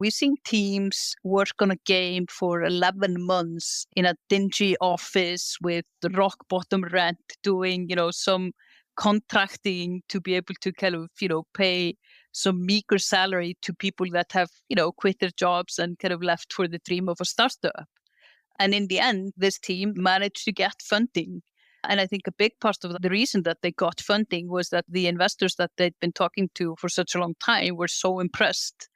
We've seen teams work on a game for 11 months in a dingy office with the rock bottom rent, doing, some contracting to be able to kind of, pay some meager salary to people that have, quit their jobs and kind of left for the dream of a startup. And in the end, this team managed to get funding. And I think a big part of the reason that they got funding was that the investors that they'd been talking to for such a long time were so impressed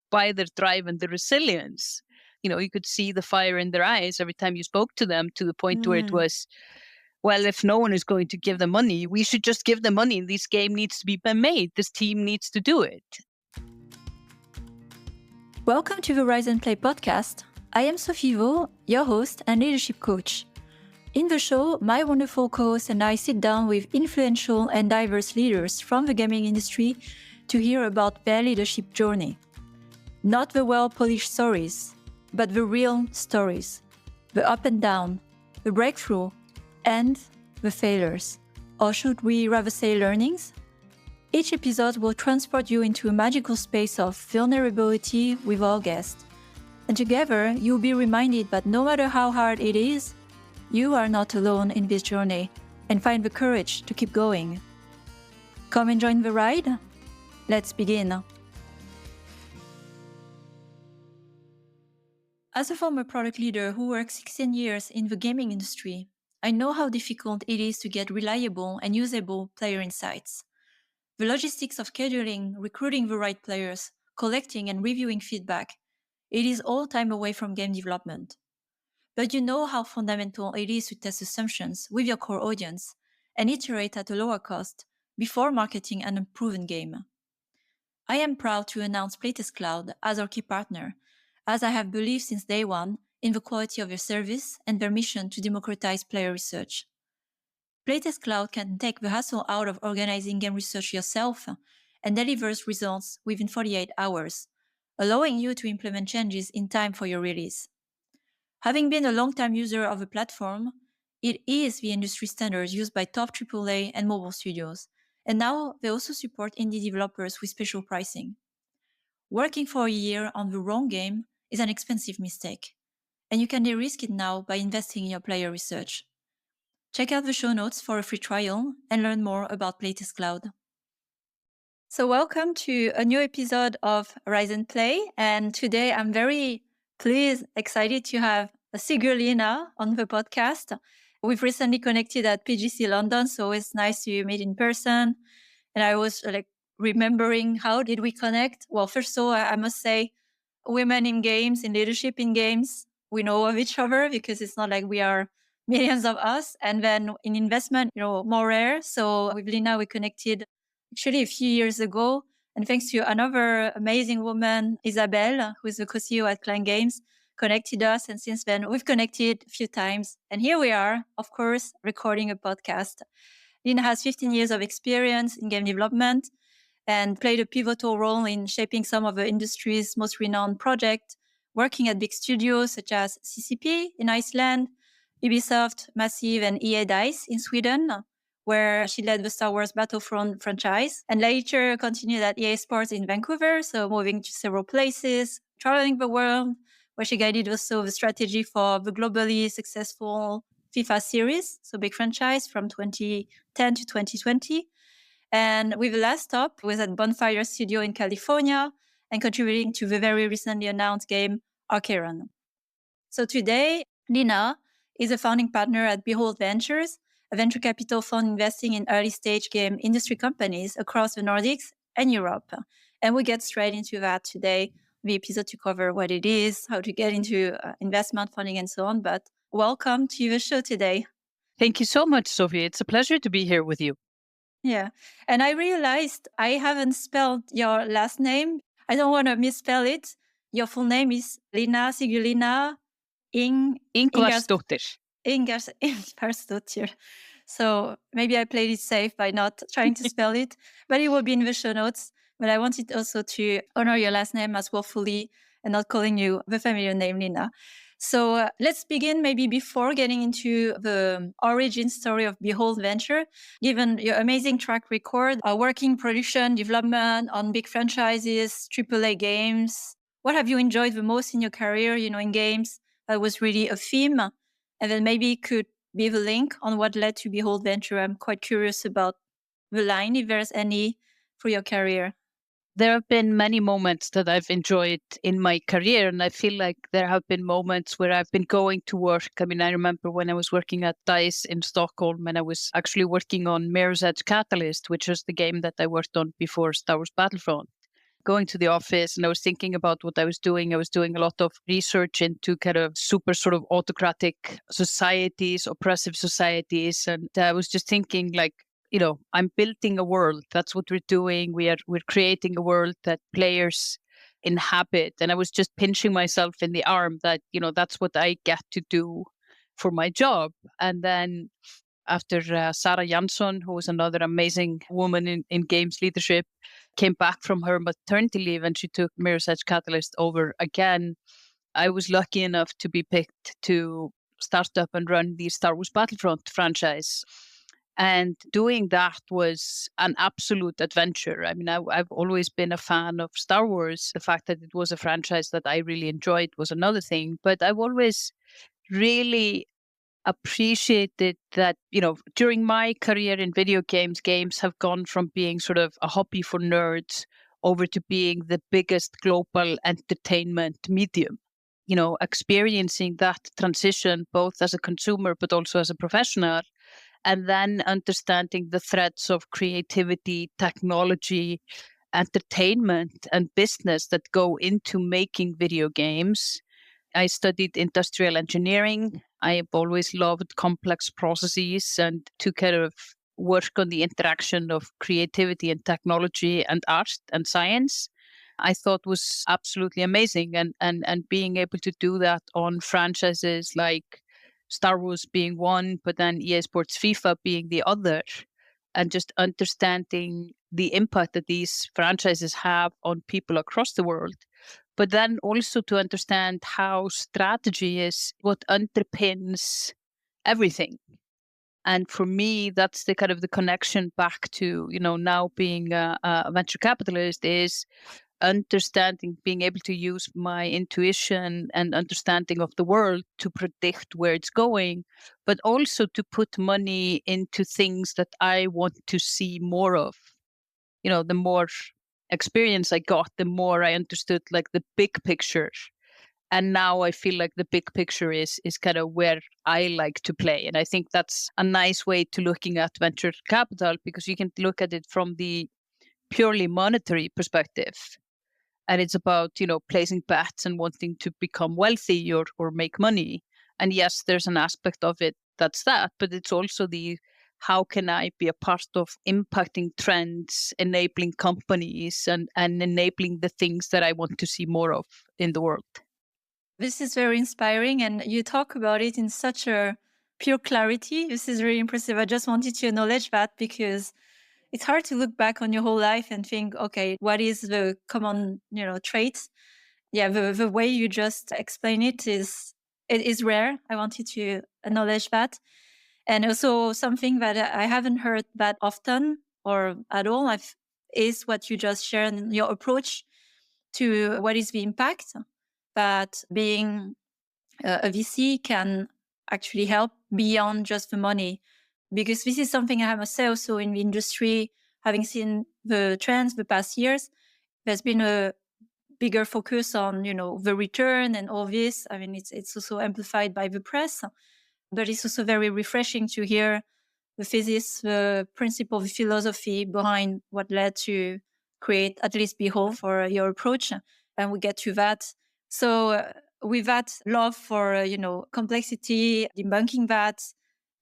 by their drive and their resilience. You could see the fire in their eyes every time you spoke to them, to the point where it was, well, if no one is going to give them money, we should just give them money. This game needs to be made. This team needs to do it. Welcome to the Rise and Play podcast. I am Sophie Vaux, your host and leadership coach. In the show, my wonderful co-host and I sit down with influential and diverse leaders from the gaming industry to hear about their leadership journey. Not the well-polished stories, but the real stories. The up and down, the breakthrough, and the failures. Or should we rather say learnings? Each episode will transport you into a magical space of vulnerability with our guests. And together, you'll be reminded that no matter how hard it is, you are not alone in this journey and find the courage to keep going. Come and join the ride. Let's begin. As a former product leader who worked 16 years in the gaming industry, I know how difficult it is to get reliable and usable player insights. The logistics of scheduling, recruiting the right players, collecting and reviewing feedback, it is all time away from game development. But you know how fundamental it is to test assumptions with your core audience and iterate at a lower cost before marketing an unproven game. I am proud to announce Playtest Cloud as our key partner, as I have believed since day one in the quality of their service and their mission to democratize player research. Playtest Cloud can take the hassle out of organizing game research yourself and delivers results within 48 hours, allowing you to implement changes in time for your release. Having been a long-time user of the platform, it is the industry standard used by top AAA and mobile studios, and now they also support indie developers with special pricing. Working for a year on the wrong game is an expensive mistake, and you can de-risk it now by investing in your player research. Check out the show notes for a free trial and learn more about Playtest Cloud. So welcome to a new episode of Rise and Play, and today I'm very pleased, excited to have Sigurlina on the podcast. We've recently connected at PGC London, so it's nice to meet in person. And I was remembering, how did we connect? Well, first of all, I must say, women in games, in leadership in games, we know of each other because it's not like we are millions of us. And then in investment, more rare. So with Lina, we connected actually a few years ago. And thanks to another amazing woman, Isabel, who is the co-CEO at Client Games, connected us. And since then, we've connected a few times. And here we are, of course, recording a podcast. Lina has 15 years of experience in game development and played a pivotal role in shaping some of the industry's most renowned projects, working at big studios such as CCP in Iceland, Ubisoft, Massive, and EA DICE in Sweden, where she led the Star Wars Battlefront franchise, and later continued at EA Sports in Vancouver, so moving to several places, traveling the world, where she guided also the strategy for the globally successful FIFA series, so big franchise from 2010 to 2020. And with the last stop was at Bonfire Studio in California and contributing to the very recently announced game Archeron. So today, Lina is a founding partner at Behold Ventures, a venture capital fund investing in early-stage game industry companies across the Nordics and Europe. And we get straight into that today, the episode to cover what it is, how to get into investment funding and so on. But welcome to the show today. Thank you so much, Sophie. It's a pleasure to be here with you. Yeah. And I realized I haven't spelled your last name. I don't want to misspell it. Your full name is Lina Sigurlina Ingarsdottir. Ingarsdottir. So maybe I played it safe by not trying to spell it, but it will be in the show notes. But I wanted also to honor your last name as well fully and not calling you the familiar name, Lina. So let's begin maybe before getting into the origin story of Behold Venture. Given your amazing track record, working production, development on big franchises, AAA games, what have you enjoyed the most in your career, in games that was really a theme? And then maybe could be the link on what led to Behold Venture. I'm quite curious about the line, if there's any, for your career. There have been many moments that I've enjoyed in my career, and I feel like there have been moments where I've been going to work. I mean, I remember when I was working at DICE in Stockholm, and I was actually working on Mirror's Edge Catalyst, which was the game that I worked on before Star Wars Battlefront. Going to the office and I was thinking about what I was doing. I was doing a lot of research into kind of super sort of autocratic societies, oppressive societies. And I was just thinking like, I'm building a world. That's what we're doing. We're creating a world that players inhabit. And I was just pinching myself in the arm that, that's what I get to do for my job. And then after Sarah Jansson, who was another amazing woman in games leadership, came back from her maternity leave and she took Mirror's Edge Catalyst over again. I was lucky enough to be picked to start up and run the Star Wars Battlefront franchise. And doing that was an absolute adventure. I mean, I've always been a fan of Star Wars. The fact that it was a franchise that I really enjoyed was another thing. But I've always really appreciated that, during my career in video games, games have gone from being sort of a hobby for nerds over to being the biggest global entertainment medium. Experiencing that transition both as a consumer but also as a professional, and then understanding the threads of creativity, technology, entertainment, and business that go into making video games. I studied industrial engineering. I have always loved complex processes and to kind of work on the interaction of creativity and technology and art and science. I thought was absolutely amazing. And being able to do that on franchises like Star Wars being one, but then EA Sports FIFA being the other, and just understanding the impact that these franchises have on people across the world, but then also to understand how strategy is what underpins everything. And for me, that's the kind of the connection back to, now being a venture capitalist is understanding, being able to use my intuition and understanding of the world to predict where it's going, but also to put money into things that I want to see more of. The more experience I got, the more I understood like the big picture. And now I feel like the big picture is kind of where I like to play. And I think that's a nice way to looking at venture capital, because you can look at it from the purely monetary perspective. And it's about, placing bets and wanting to become wealthy or make money. And yes, there's an aspect of it that's that, but it's also the how can I be a part of impacting trends, enabling companies and enabling the things that I want to see more of in the world. This is very inspiring, and you talk about it in such a pure clarity. This is really impressive. I just wanted to acknowledge that because it's hard to look back on your whole life and think, okay, what is the common, traits? Yeah, the way you just explain it is rare. I wanted to acknowledge that. And also something that I haven't heard that often or at all is what you just shared in your approach to what is the impact that being a VC can actually help beyond just the money. Because this is something I have myself also in the industry, having seen the trends the past years. There's been a bigger focus on, the return and all this. I mean, it's also amplified by the press, but it's also very refreshing to hear the thesis, the principle, the philosophy behind what led to create at least Behold for your approach. And we get to that. So with that love for, complexity, debunking that,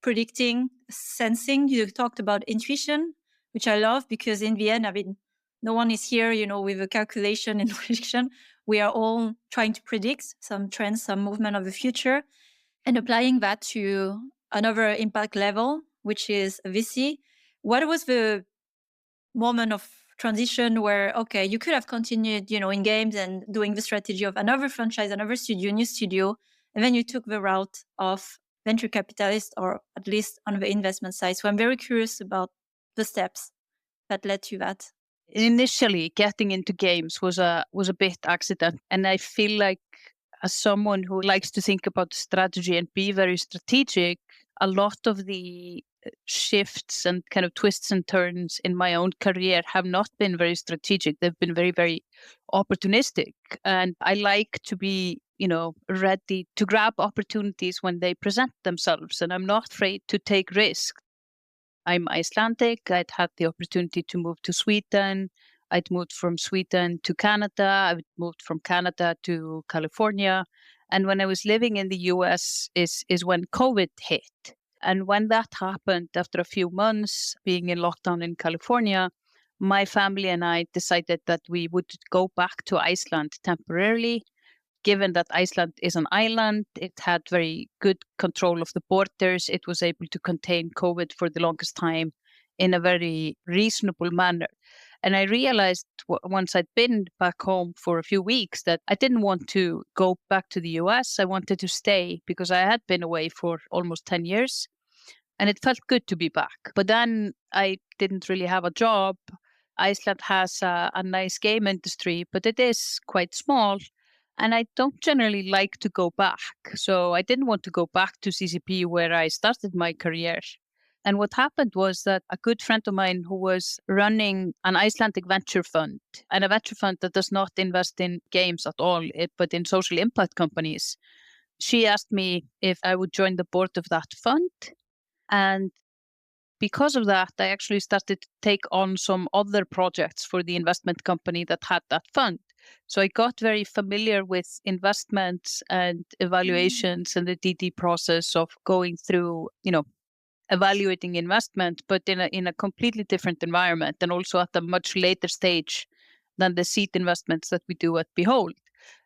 predicting, sensing, you talked about intuition, which I love because in the end, I mean, no one is here, with a calculation and prediction. We are all trying to predict some trends, some movement of the future, and applying that to another impact level, which is VC. What was the moment of transition where, okay, you could have continued, in games and doing the strategy of another franchise, another studio, new studio, and then you took the route of venture capitalist, or at least on the investment side. So I'm very curious about the steps that led to that. Initially, getting into games was a bit accident, and I feel like as someone who likes to think about strategy and be very strategic, a lot of the shifts and kind of twists and turns in my own career have not been very strategic. They've been very, very opportunistic. And I like to be, ready to grab opportunities when they present themselves. And I'm not afraid to take risks. I'm Icelandic. I'd had the opportunity to move to Sweden. I'd moved from Sweden to Canada. I'd moved from Canada to California. And when I was living in the US is when COVID hit. And when that happened, after a few months being in lockdown in California, my family and I decided that we would go back to Iceland temporarily. Given that Iceland is an island, it had very good control of the borders. It was able to contain COVID for the longest time in a very reasonable manner. And I realized once I'd been back home for a few weeks that I didn't want to go back to the US. I wanted to stay because I had been away for almost 10 years and it felt good to be back. But then I didn't really have a job. Iceland has a nice game industry, but it is quite small. And I don't generally like to go back. So I didn't want to go back to CCP where I started my career. And what happened was that a good friend of mine who was running an Icelandic venture fund, and a venture fund that does not invest in games at all, but in social impact companies, she asked me if I would join the board of that fund. And because of that, I actually started to take on some other projects for the investment company that had that fund. So I got very familiar with investments and evaluations and the DD process of going through, evaluating investment, but in a completely different environment and also at a much later stage than the seed investments that we do at Behold.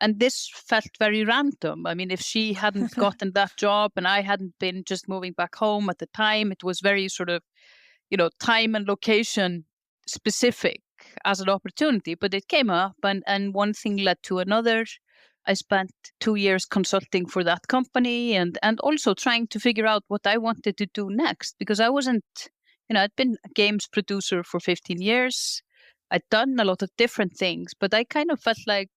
And this felt very random. I mean, if she hadn't gotten that job and I hadn't been just moving back home at the time, it was very sort of, time and location specific as an opportunity. But it came up and one thing led to another. I spent 2 years consulting for that company and also trying to figure out what I wanted to do next because I wasn't, I'd been a games producer for 15 years. I'd done a lot of different things, but I kind of felt like,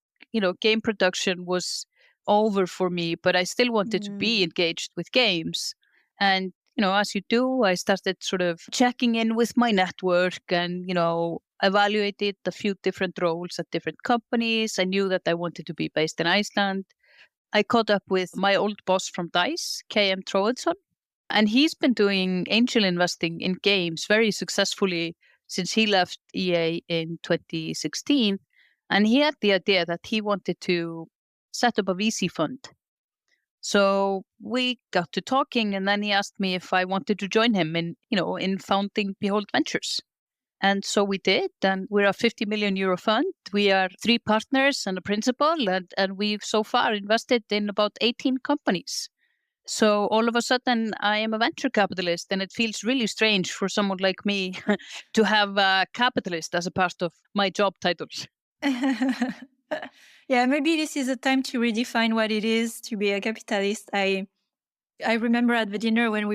game production was over for me, but I still wanted to be engaged with games. And, as you do, I started sort of checking in with my network and, evaluated a few different roles at different companies. I knew that I wanted to be based in Iceland. I caught up with my old boss from DICE, KM Troedsson, and he's been doing angel investing in games very successfully since he left EA in 2016. And he had the idea that he wanted to set up a VC fund. So we got to talking, and then he asked me if I wanted to join him in founding Behold Ventures. And so we did, and we're a 50 million euro fund. We are 3 partners and a principal, and we've so far invested in about 18 companies. So all of a sudden, I am a venture capitalist, and it feels really strange for someone like me to have a capitalist as a part of my job titles. Yeah, maybe this is a time to redefine what it is to be a capitalist. I remember at the dinner when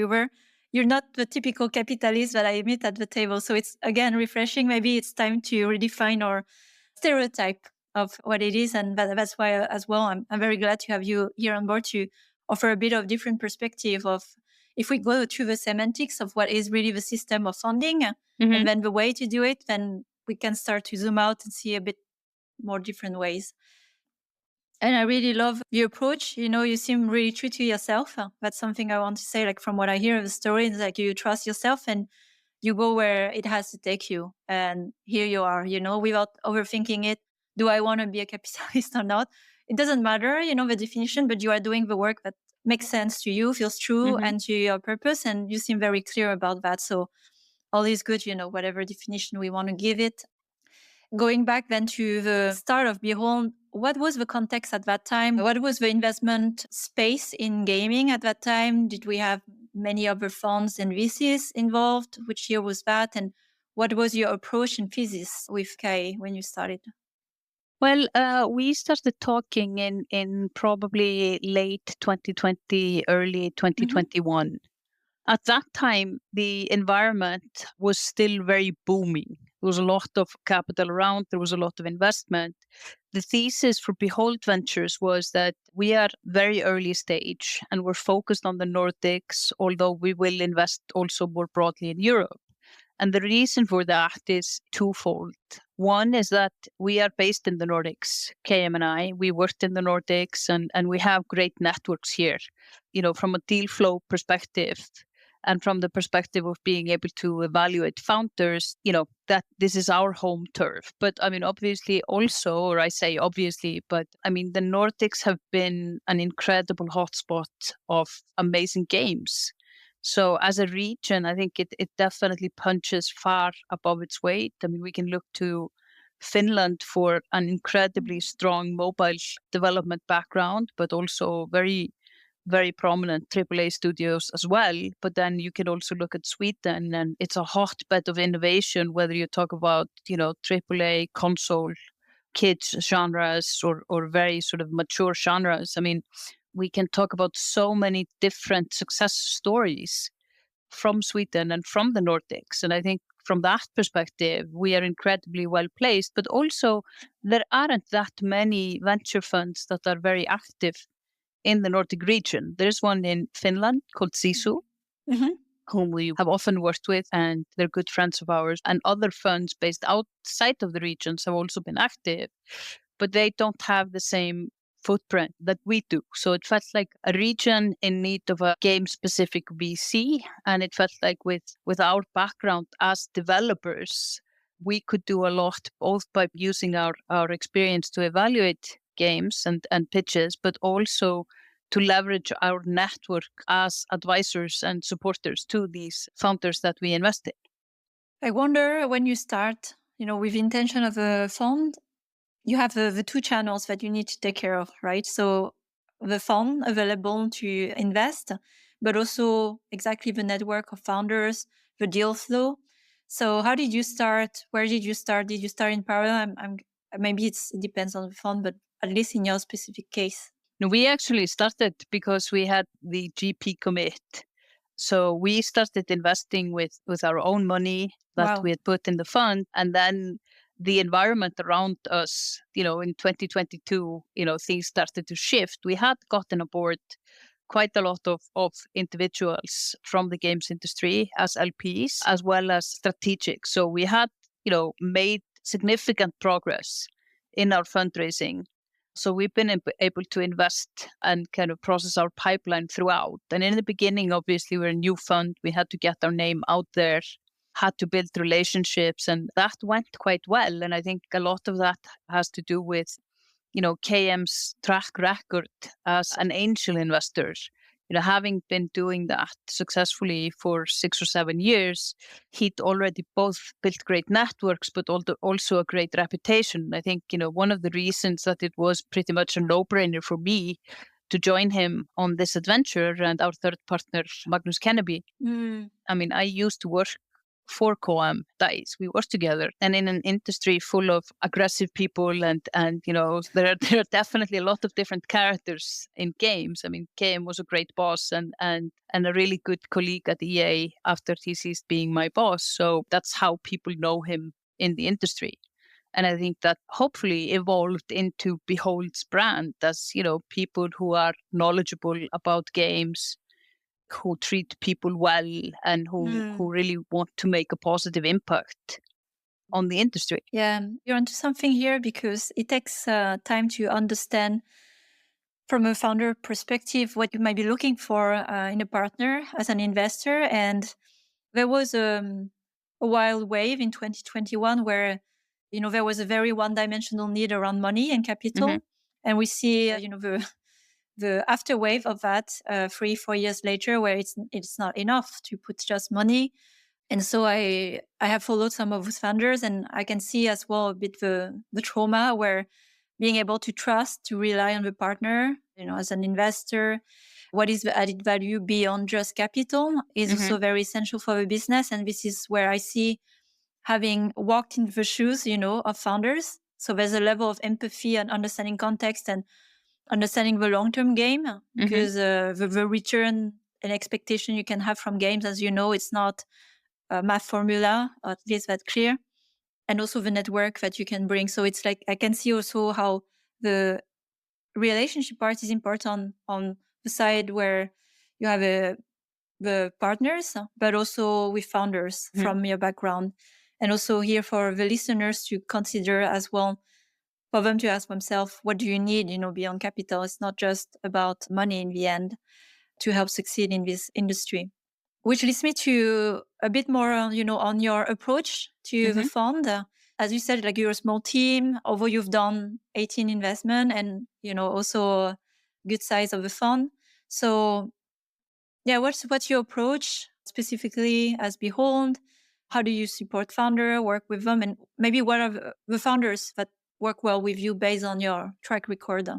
you're not the typical capitalist that I meet at the table. So it's again refreshing. Maybe it's time to redefine our stereotype of what it is. And that's why as well, I'm very glad to have you here on board to offer a bit of different perspective of if we go through the semantics of what is really the system of funding and then the way to do it, then we can start to zoom out and see a bit more different ways. And I really love your approach. You seem really true to yourself. That's something I want to say, like from what I hear of the story, is like you trust yourself and you go where it has to take you. And here you are, without overthinking it. Do I want to be a capitalist or not? It doesn't matter, the definition, but you are doing the work that makes sense to you, feels true, and to your purpose. And you seem very clear about that. So all is good, whatever definition we want to give it. Going back then to the start of Behold, what was the context at that time? What was the investment space in gaming at that time? Did we have many other funds and VCs involved? Which year was that? And what was your approach and thesis with Kai when you started? Well, we started talking in probably late 2020, early 2021. At that time, the environment was still very booming. There was a lot of capital around, there was a lot of investment. The thesis for Behold Ventures was that we are very early stage and we're focused on the Nordics, although we will invest also more broadly in Europe. And the reason for that is twofold. One is that we are based in the Nordics, KM and I. We worked in the Nordics and we have great networks here, from a deal flow perspective and from the perspective of being able to evaluate founders, that this is our home turf. But I mean, obviously also, or I say obviously, but I mean, the Nordics have been an incredible hotspot of amazing games. So as a region, I think it definitely punches far above its weight. I mean, we can look to Finland for an incredibly strong mobile development background, but also very, very prominent AAA studios as well. But then you can also look at Sweden, and it's a hotbed of innovation, whether you talk about, AAA console kids genres or very sort of mature genres. I mean, we can talk about so many different success stories from Sweden and from the Nordics. And I think from that perspective, we are incredibly well placed, but also there aren't that many venture funds that are very active in the Nordic region. There's one in Finland called Sisu, Mhm. whom we have often worked with, and they're good friends of ours. And other funds based outside of the regions have also been active, but they don't have the same footprint that we do. So it felt like a region in need of a game-specific VC, and it felt like with our background as developers, we could do a lot, both by using our experience to evaluate games and pitches, but also to leverage our network as advisors and supporters to these founders that we invest in. I wonder when you start, with the intention of a fund, you have the two channels that you need to take care of, right? So the fund available to invest, but also exactly the network of founders, the deal flow. So how did you start? Where did you start? Did you start in parallel? Maybe it depends on the fund, but at least in your specific case. No, we actually started because we had the GP commit. So we started investing with our own money that Wow. we had put in the fund. And then the environment around us, in 2022, things started to shift. We had gotten aboard quite a lot of individuals from the games industry as LPs, as well as strategic. So we had, made significant progress in our fundraising. So we've been able to invest and kind of process our pipeline throughout. And in the beginning, obviously, we're a new fund. We had to get our name out there, had to build relationships, and that went quite well. And I think a lot of that has to do with, KM's track record as an angel investor. Having been doing that successfully for 6 or 7 years, he'd already both built great networks, but also a great reputation. I think, one of the reasons that it was pretty much a no-brainer for me to join him on this adventure and our third partner, Magnus Kenneby. Mm. I mean, I used to work for Coam Dice. We worked together, and in an industry full of aggressive people, and there are definitely a lot of different characters in games. I mean, KM was a great boss and a really good colleague at EA after he ceased being my boss. So that's how people know him in the industry. And I think that hopefully evolved into Behold's brand as, people who are knowledgeable about games, who treat people well, and who really want to make a positive impact on the industry. Yeah, you're onto something here because it takes time to understand from a founder perspective what you might be looking for in a partner as an investor. And there was a wild wave in 2021 where there was a very one-dimensional need around money and capital, and we see the after wave of that 3-4 years later where it's not enough to put just money. And so I have followed some of those founders, and I can see as well a bit the trauma where being able to trust, to rely on the partner, as an investor, what is the added value beyond just capital is also very essential for the business. And this is where I see, having walked in the shoes, of founders. So there's a level of empathy and understanding context and understanding the long-term game, because the return and expectation you can have from games, as you know, it's not a math formula, or at least that clear. and also the network that you can bring. So it's like I can see also how the relationship part is important on the side where you have the partners, but also with founders from your background. And also here for the listeners to consider as well, for them to ask themselves, what do you need, beyond capital? It's not just about money in the end to help succeed in this industry. Which leads me to a bit more, on your approach to the fund. As you said, like you're a small team, although you've done 18 investment and, also good size of the fund. So yeah, what's your approach specifically as Behold? How do you support founder, work with them? And maybe what are the founders that work well with you based on your track record?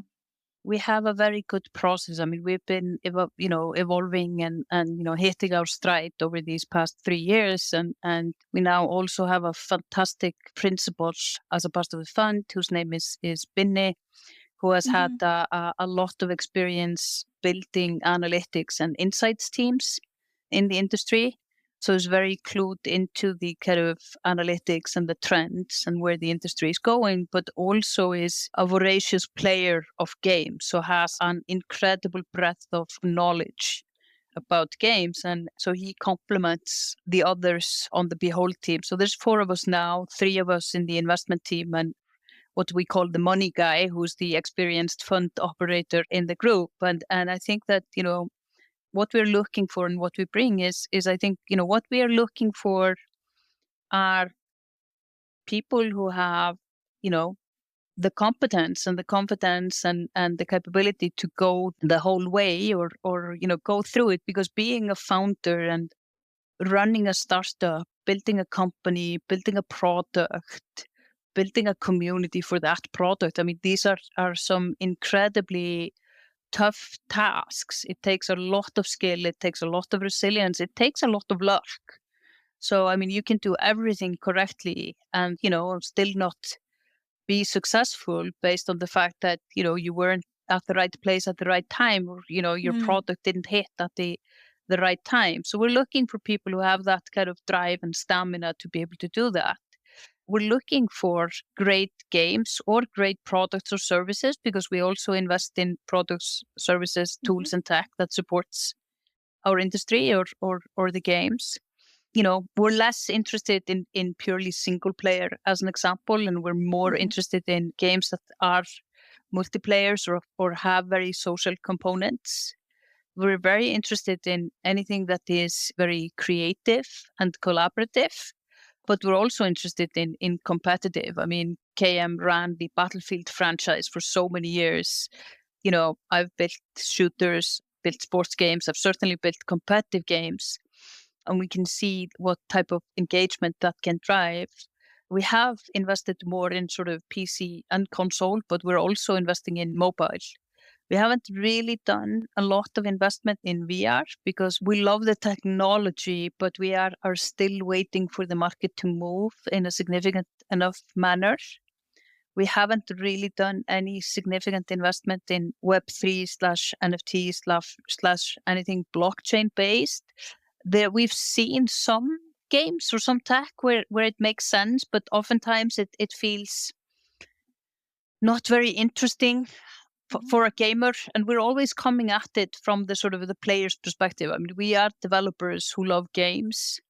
We have a very good process. I mean, we've been evolving and hitting our stride over these past 3 years, and we now also have a fantastic principal as a part of the fund whose name is Binni, who has had a lot of experience building analytics and insights teams in the industry. So he's very clued into the kind of analytics and the trends and where the industry is going, but also is a voracious player of games. So has an incredible breadth of knowledge about games. And so he complements the others on the Behold team. So there's 4 of us now, 3 of us in the investment team, and what we call the money guy, who's the experienced fund operator in the group. And I think that, what we're looking for and what we bring is I think, what we are looking for are people who have, the competence and the confidence and the capability to go the whole way or go through it. Because being a founder and running a startup, building a company, building a product, building a community for that product, I mean, these are some incredibly tough tasks. It takes a lot of skill. It takes a lot of resilience. It takes a lot of luck. So, I mean, you can do everything correctly and, still not be successful based on the fact that, you weren't at the right place at the right time, or, your product didn't hit at the right time. So we're looking for people who have that kind of drive and stamina to be able to do that. We're looking for great games or great products or services, because we also invest in products, services, tools, and tech that supports our industry or the games. We're less interested in purely single player, as an example, and we're more interested in games that are multiplayers or have very social components. We're very interested in anything that is very creative and collaborative, but we're also interested in competitive. I mean, KM ran the Battlefield franchise for so many years. I've built shooters, built sports games. I've certainly built competitive games, and we can see what type of engagement that can drive. We have invested more in sort of PC and console, but we're also investing in mobile. We haven't really done a lot of investment in VR because we love the technology, but we are still waiting for the market to move in a significant enough manner. We haven't really done any significant investment in Web3/NFT slash anything blockchain based. There we've seen some games or some tech where it makes sense, but oftentimes it feels not very interesting for a gamer, and we're always coming at it from the sort of the player's perspective. I mean, we are developers who love games.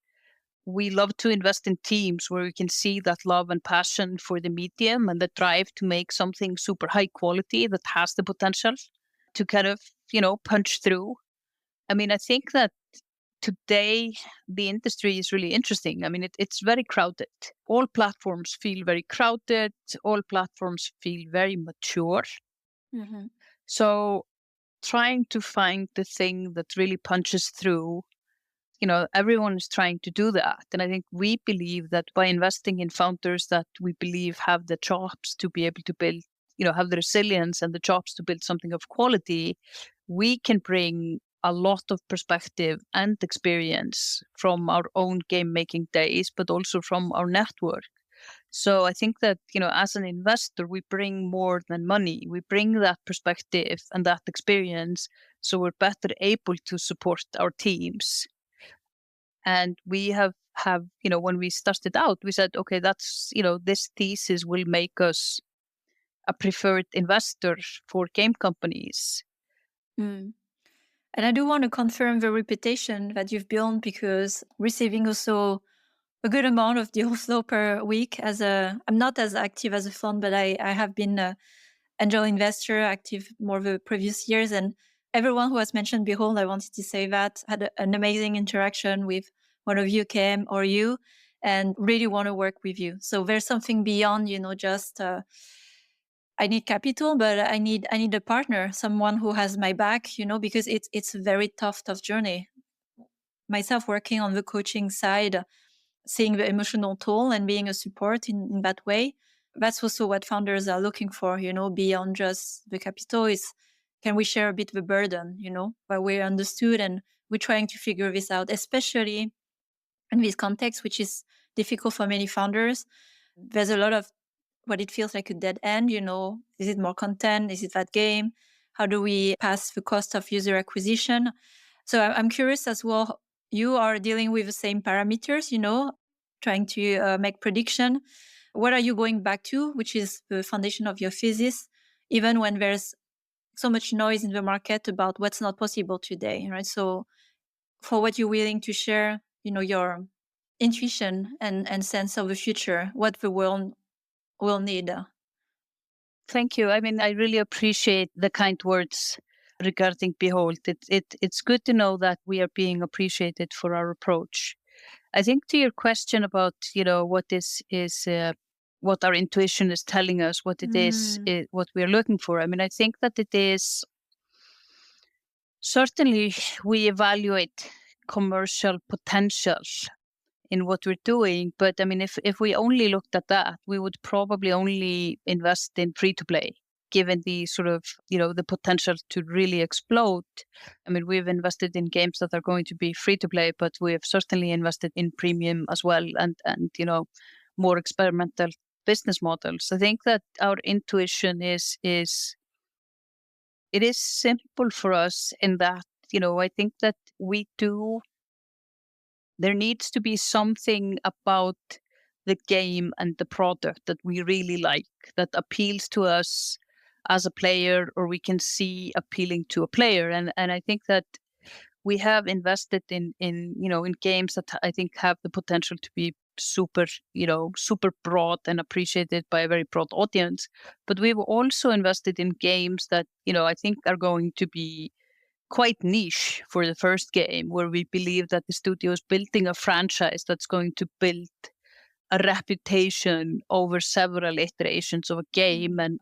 We love to invest in teams where we can see that love and passion for the medium and the drive to make something super high quality that has the potential to kind of, punch through. I mean, I think that today the industry is really interesting. I mean, it's very crowded. All platforms feel very crowded. All platforms feel very mature. So trying to find the thing that really punches through, everyone is trying to do that. And I think we believe that by investing in founders that we believe have the chops to be able to build, have the resilience and the chops to build something of quality, we can bring a lot of perspective and experience from our own game making days, but also from our network. So I think that, as an investor, we bring more than money. We bring that perspective and that experience. So we're better able to support our teams. And we have have, when we started out, we said, okay, that's, this thesis will make us a preferred investor for game companies. Mm. And I do want to confirm the reputation that you've built, because receiving also a good amount of deal flow per week I'm not as active as a fund, but I have been an angel investor active more the previous years. And everyone who has mentioned Behold, I wanted to say that, had an amazing interaction with one of you, Kim, or you, and really want to work with you. So there's something beyond, just I need capital, but I need a partner, someone who has my back, because it's a very tough journey. Myself working on the coaching side, seeing the emotional toll and being a support in that way. That's also what founders are looking for, beyond just the capital is, can we share a bit the burden, where we're understood, and we're trying to figure this out, especially in this context, which is difficult for many founders. There's a lot of what it feels like a dead end, is it more content? Is it that game? How do we pass the cost of user acquisition? So I'm curious as well, you are dealing with the same parameters, trying to make prediction. What are you going back to, which is the foundation of your thesis, even when there's so much noise in the market about what's not possible today, right? So for what you're willing to share, your intuition and sense of the future, what the world will need. Thank you. I mean, I really appreciate the kind words regarding Behold. It's good to know that we are being appreciated for our approach. I think to your question about, what what our intuition is telling us, what it is, what we are looking for. I mean, I think that it is certainly we evaluate commercial potential in what we're doing. But I mean, if we only looked at that, we would probably only invest in free to play, given the sort of, the potential to really explode. I mean, we've invested in games that are going to be free to play, but we have certainly invested in premium as well, and more experimental business models. I think that our intuition it is simple for us in that, I think that there needs to be something about the game and the product that we really like, that appeals to us as a player, or we can see appealing to a player. And I think that we have invested in games that I think have the potential to be super broad and appreciated by a very broad audience. But we've also invested in games that, I think are going to be quite niche for the first game, where we believe that the studio is building a franchise that's going to build a reputation over several iterations of a game, and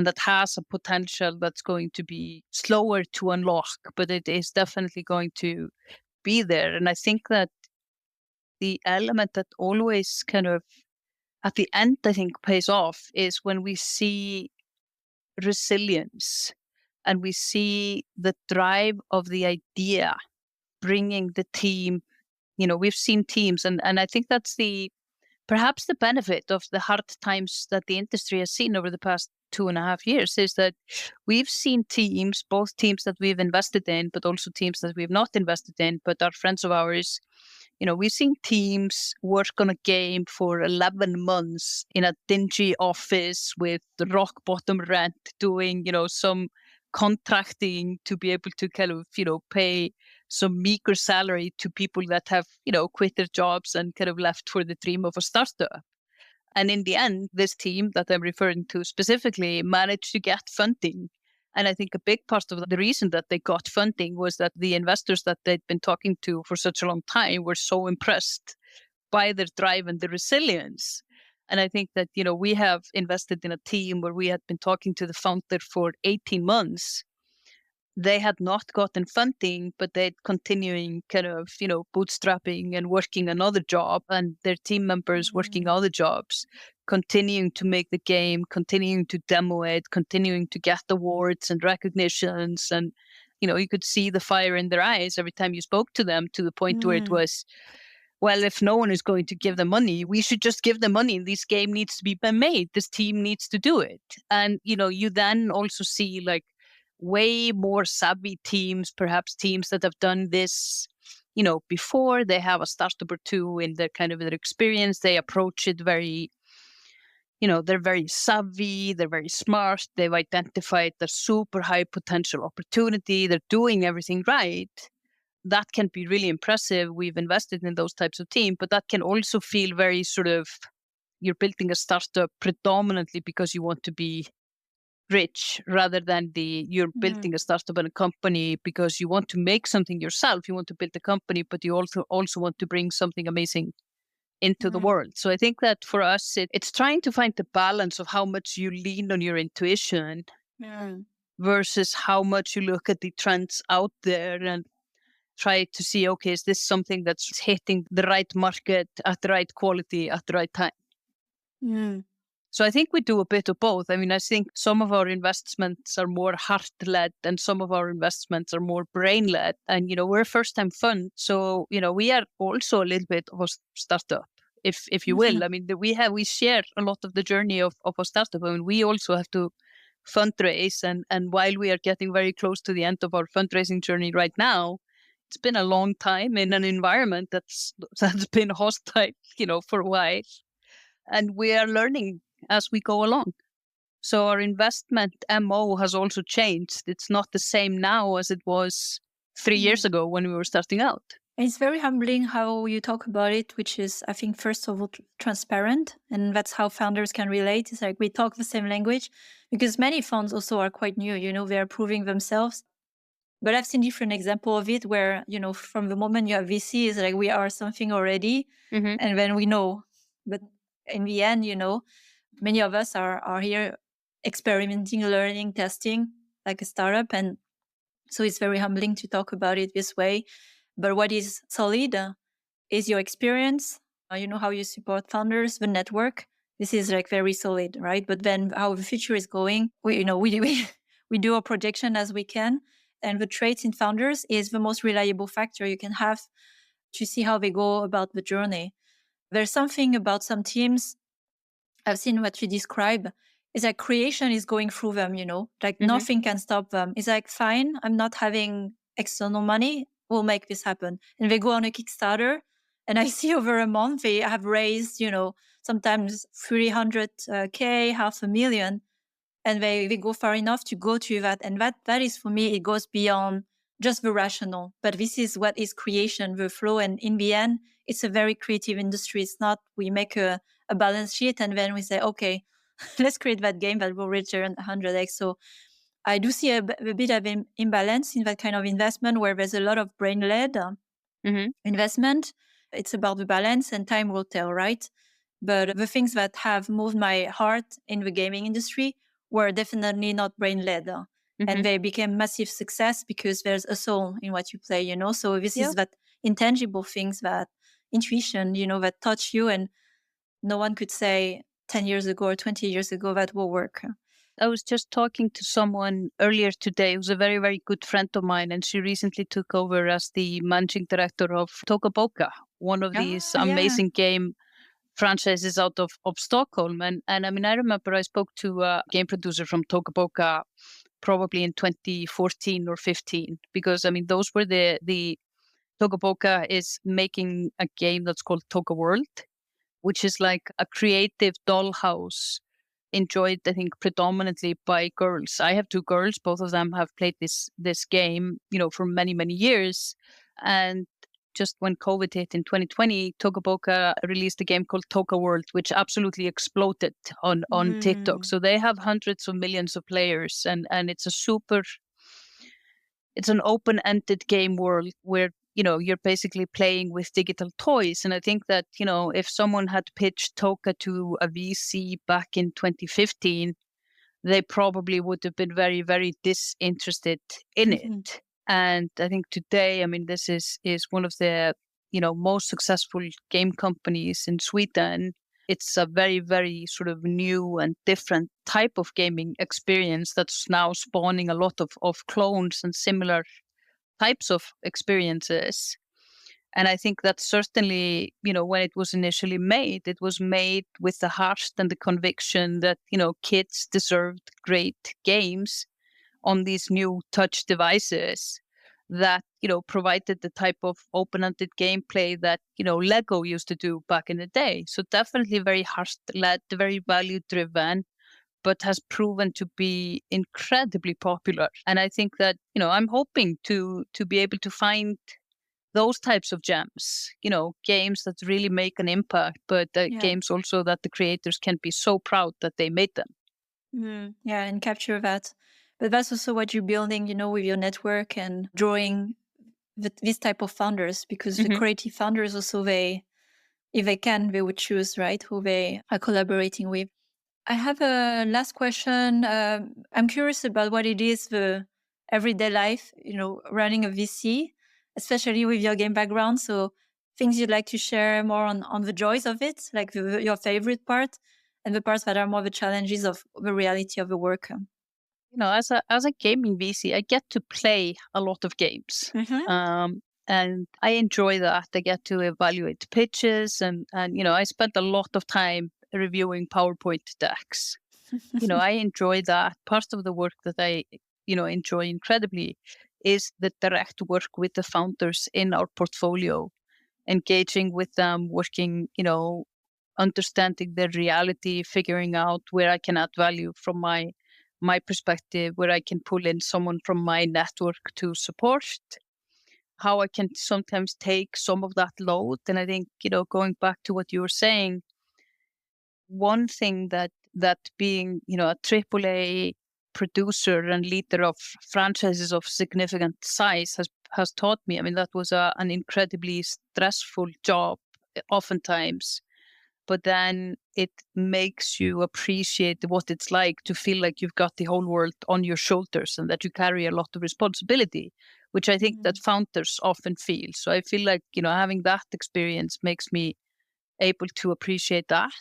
that has a potential that's going to be slower to unlock, but it is definitely going to be there. And I think that the element that always kind of at the end, I think, pays off is when we see resilience and we see the drive of the idea bringing the team. We've seen teams, and I think that's perhaps the benefit of the hard times that the industry has seen over the past 2.5 years, is that we've seen teams, both teams that we've invested in, but also teams that we've not invested in, but are friends of ours. We've seen teams work on a game for 11 months in a dingy office with rock bottom rent, doing, some contracting to be able to kind of, pay some meager salary to people that have, quit their jobs and kind of left for the dream of a startup. And in the end, this team that I'm referring to specifically managed to get funding. And I think a big part of the reason that they got funding was that the investors that they'd been talking to for such a long time were so impressed by their drive and the resilience. And I think that, we have invested in a team where we had been talking to the founder for 18 months. They had not gotten funding, but they'd continuing kind of, bootstrapping and working another job, and their team members working other jobs, continuing to make the game, continuing to demo it, continuing to get awards and recognitions. And, you could see the fire in their eyes every time you spoke to them, to the point where it was, well, if no one is going to give them money, we should just give them money. This game needs to be made. This team needs to do it. And, you then also see like way more savvy teams, perhaps teams that have done this before they have a startup or two in their kind of their experience, they approach it very, they're very savvy, they're very smart, they've identified the super high potential opportunity, they're doing everything right. That can be really impressive. We've invested in those types of teams, but that can also feel very sort of, you're building a startup predominantly because you want to be rich rather than you're building a startup and a company because you want to make something yourself. You want to build a company, but you also want to bring something amazing into the world. So I think that for us, it's trying to find the balance of how much you lean on your intuition versus how much you look at the trends out there and try to see, okay, is this something that's hitting the right market at the right quality at the right time? So I think we do a bit of both. I mean, I think some of our investments are more heart-led and some of our investments are more brain-led. And, we're a first-time fund. So, we are also a little bit of a startup, if you will. I mean, we share a lot of the journey of a startup. I mean, we also have to fundraise. And while we are getting very close to the end of our fundraising journey right now, it's been a long time in an environment that's been hostile, for a while. And we are learning as we go along. So our investment MO has also changed. It's not the same now as it was 3 years ago when we were starting out. It's very humbling how you talk about it, which is, I think, first of all, transparent. And that's how founders can relate. It's like we talk the same language because many funds also are quite new, they're proving themselves. But I've seen different examples of it where, from the moment you have VC, it's like we are something already. And then we know. But in the end, many of us are here experimenting, learning, testing like a startup. And so it's very humbling to talk about it this way. But what is solid is your experience, how you support founders, the network. This is like very solid, right? But then how the future is going, we do a projection as we can. And the traits in founders is the most reliable factor you can have to see how they go about the journey. There's something about some teams, I've seen what you describe, is like creation is going through them, like nothing can stop them. It's like, fine, I'm not having external money, we'll make this happen. And they go on a Kickstarter, and I see over a month they have raised, sometimes 300K, 500,000, and they go far enough to go to that. And that is, for me, it goes beyond just the rational. But this is what is creation, the flow. And in the end, it's a very creative industry. It's not we make a balance sheet and then we say, okay, let's create that game that will return 100x. So I do see a bit of imbalance in that kind of investment where there's a lot of brain-led investment. It's about the balance, and time will tell, right? But the things that have moved my heart in the gaming industry were definitely not brain-led. And they became massive success because there's a soul in what you play, So this is that intangible things, that intuition, that touch you, and no one could say 10 years ago or 20 years ago that will work. I was just talking to someone earlier today who's a very, very good friend of mine, and she recently took over as the managing director of Toca Boca, one of these amazing game franchises out of Stockholm. And I mean, I remember I spoke to a game producer from Toca Boca probably in 2014 or 15, because I mean, those were the Toca Boca is making a game that's called Toca World, which is like a creative dollhouse enjoyed, I think, predominantly by girls. I have two girls. Both of them have played this game, for many, many years. And just when COVID hit in 2020, Toca Boca released a game called Toca World, which absolutely exploded on TikTok. So they have hundreds of millions of players, and it's an open-ended game world where you're basically playing with digital toys. And I think that, if someone had pitched Toca to a VC back in 2015, they probably would have been very, very disinterested in it. And I think today, I mean, this is one of the, most successful game companies in Sweden. It's a very, very sort of new and different type of gaming experience that's now spawning a lot of clones and similar types of experiences. And I think that certainly, when it was initially made, it was made with the heart and the conviction that, kids deserved great games on these new touch devices that, provided the type of open-ended gameplay that, Lego used to do back in the day. So definitely very heart-led, very value-driven, but has proven to be incredibly popular. And I think that, I'm hoping to be able to find those types of gems, games that really make an impact, but Yeah. games also that the creators can be so proud that they made them. Yeah, and capture that. But that's also what you're building, with your network and drawing this type of founders, because the Mhm. creative founders also, if they can, they would choose, right, who they are collaborating with. I have a last question. I'm curious about what it is, the everyday life, running a VC, especially with your game background. So things you'd like to share more on the joys of it, like your favorite part, and the parts that are more the challenges of the reality of the work. As a gaming VC, I get to play a lot of games. Mm-hmm. And I enjoy that. I get to evaluate pitches and I spent a lot of time reviewing PowerPoint decks. I enjoy that. Part of the work that I, enjoy incredibly is the direct work with the founders in our portfolio, engaging with them, working, understanding their reality, figuring out where I can add value from my perspective, where I can pull in someone from my network to support, how I can sometimes take some of that load. And I think, going back to what you were saying, one thing that being, a AAA producer and leader of franchises of significant size has taught me. I mean, that was an incredibly stressful job oftentimes, but then it makes you appreciate what it's like to feel like you've got the whole world on your shoulders and that you carry a lot of responsibility, which I think that founders often feel. So I feel like, having that experience makes me able to appreciate that.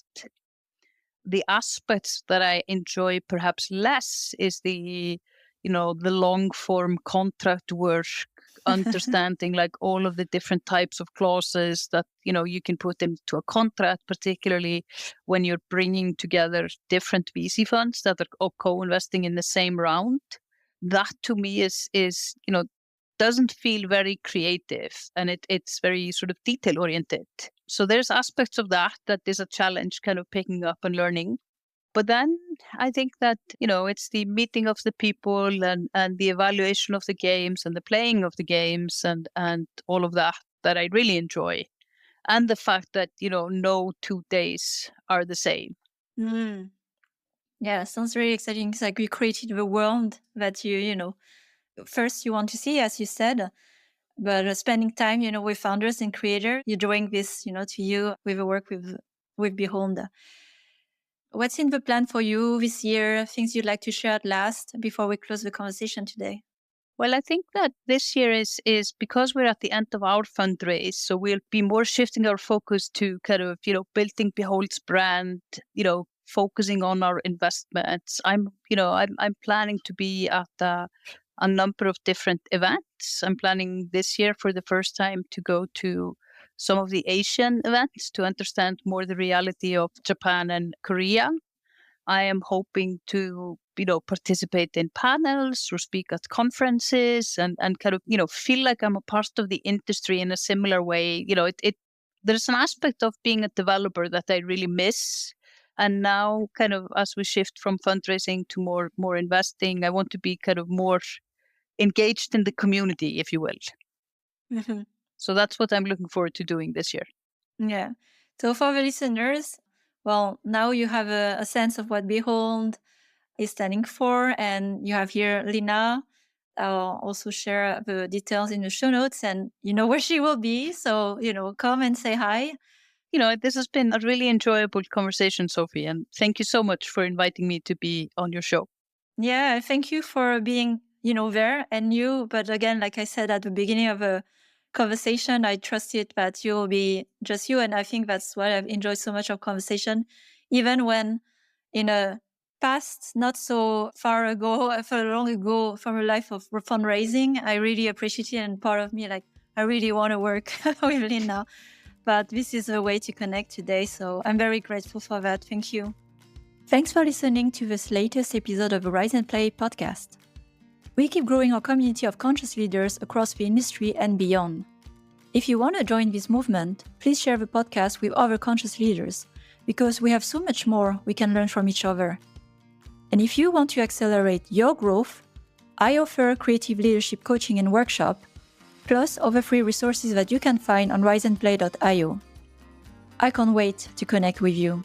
The aspects that I enjoy perhaps less is the long form contract work, understanding like all of the different types of clauses that, you can put into a contract, particularly when you're bringing together different VC funds that are co-investing in the same round. That to me is, doesn't feel very creative, and it's very sort of detail oriented. So there's aspects of that is a challenge kind of picking up and learning. But then I think that, it's the meeting of the people and the evaluation of the games and the playing of the games and all of that I really enjoy. And the fact that, no 2 days are the same. Mm. Yeah, sounds really exciting. It's like you created the world that first you want to see, as you said, but spending time, with founders and creators, you're doing this, to you with the work with Behold. What's in the plan for you this year? Things you'd like to share at last before we close the conversation today? Well, I think that this year is because we're at the end of our fundraise, so we'll be more shifting our focus to kind of, building Behold's brand, focusing on our investments. I'm planning to be at a number of different events. I'm planning this year for the first time to go to some of the Asian events to understand more the reality of Japan and Korea. I am hoping to, participate in panels or speak at conferences and kind of, feel like I'm a part of the industry in a similar way. There's an aspect of being a developer that I really miss. And now kind of as we shift from fundraising to more investing, I want to be kind of more engaged in the community, if you will. Mhm. So that's what I'm looking forward to doing this year. Yeah. So for the listeners, well, now you have a sense of what Behold is standing for, and you have here Lina. I'll also share the details in the show notes, and you know where she will be. So, come and say hi. This has been a really enjoyable conversation, Sophie, and thank you so much for inviting me to be on your show. Yeah, thank you for being, there and you. But again, like I said at the beginning of a conversation, I trusted that you'll be just you. And I think that's what I've enjoyed so much of conversation, even when in a past, not so far ago, for long ago, from a life of fundraising, I really appreciate it. And part of me, like, I really want to work with Lina. But this is a way to connect today. So I'm very grateful for that. Thank you. Thanks for listening to this latest episode of the Rise and Play podcast. We keep growing our community of conscious leaders across the industry and beyond. If you want to join this movement, please share the podcast with other conscious leaders, because we have so much more we can learn from each other. And if you want to accelerate your growth, I offer creative leadership coaching and workshop, plus other free resources that you can find on riseandplay.io. I can't wait to connect with you.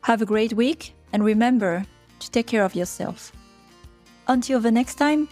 Have a great week, and remember to take care of yourself. Until the next time,